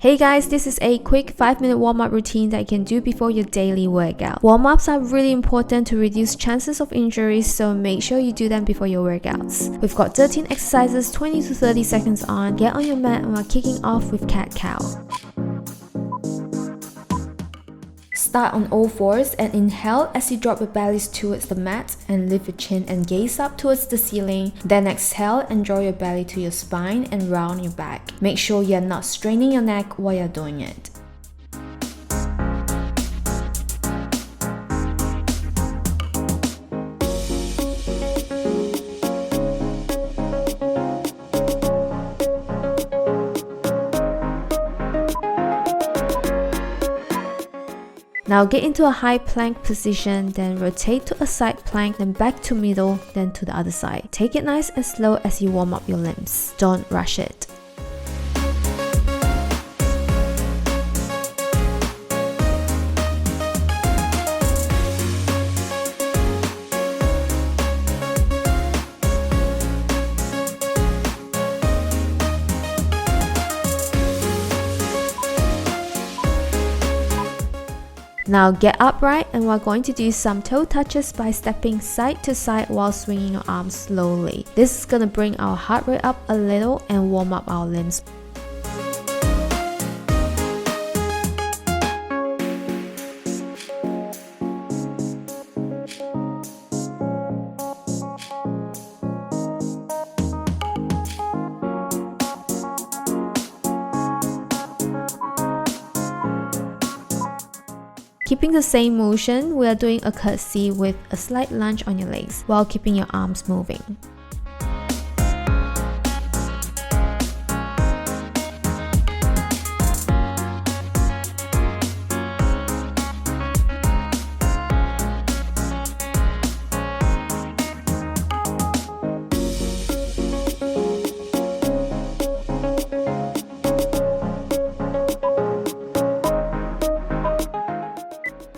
Hey guys, this is a quick 5-minute warm-up routine that you can do before your daily workout. Warm-ups are really important to reduce chances of injuries, so make sure you do them before your workouts. We've got 13 exercises, 20 to 30 seconds on. Get on your mat and we're kicking off with cat-cow. Start on all fours and inhale as you drop your bellies towards the mat and lift your chin and gaze up towards the ceiling. Then exhale and draw your belly to your spine and round your back. Make sure you're not straining your neck while you're doing it. Now get into a high plank position, then rotate to a side plank, then back to middle, then to the other side. Take it nice and slow as you warm up your limbs. Don't rush it. Now get upright and we're going to do some toe touches by stepping side to side while swinging your arms slowly. This is going to bring our heart rate up a little and warm up our limbs. Keeping the same motion, we are doing a curtsy with a slight lunge on your legs while keeping your arms moving.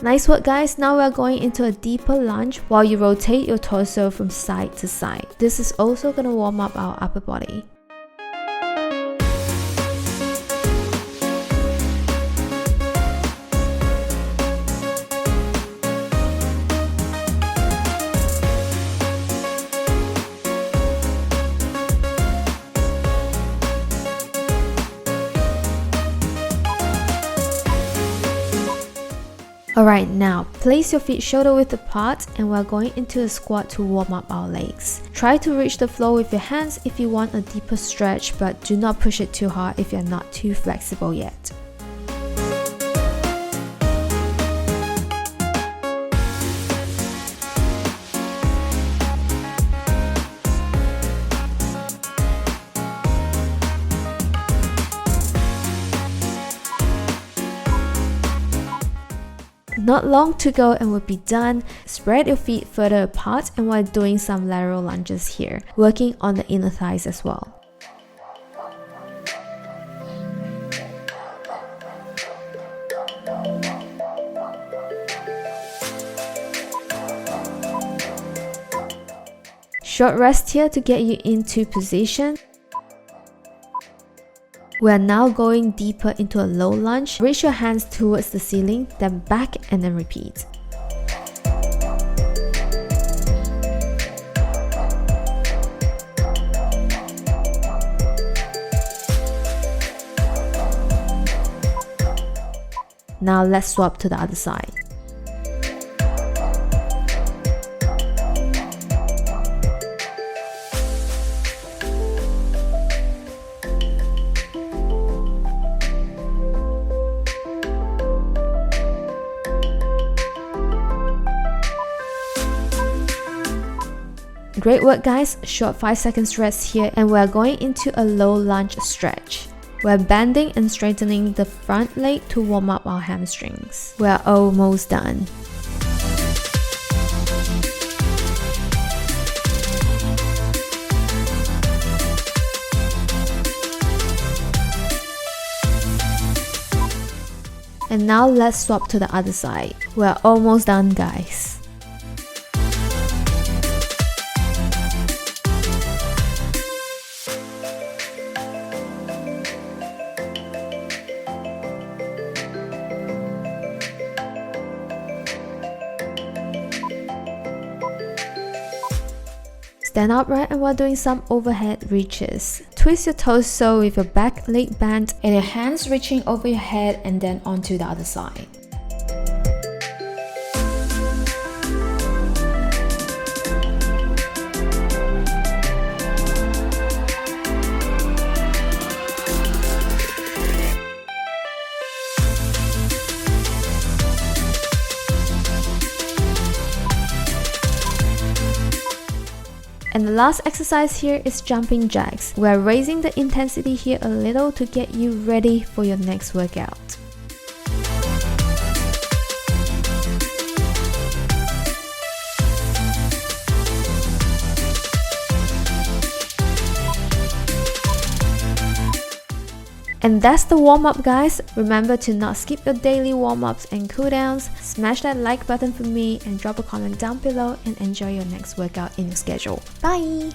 Nice work guys, now we are going into a deeper lunge while you rotate your torso from side to side. This is also going to warm up our upper body. Alright, now place your feet shoulder width apart and we're going into a squat to warm up our legs. Try to reach the floor with your hands if you want a deeper stretch, but do not push it too hard if you're not too flexible yet. Not long to go and we'll be done. Spread your feet further apart and we're doing some lateral lunges here, working on the inner thighs as well. Short rest here to get you into position. We are now going deeper into a low lunge. Reach your hands towards the ceiling, then back and then repeat. Now let's swap to the other side. Great work guys, short 5-second rest here and we're going into a low lunge stretch. We're bending and straightening the front leg to warm up our hamstrings. We're almost done. And now let's swap to the other side. We're almost done guys. Stand upright and while doing some overhead reaches. Twist your torso with your back leg bent and your hands reaching over your head and then onto the other side. And the last exercise here is jumping jacks. We're raising the intensity here a little to get you ready for your next workout. And that's the warm-up, guys. Remember to not skip your daily warm-ups and cool-downs. Smash that like button for me and drop a comment down below and enjoy your next workout in your schedule. Bye!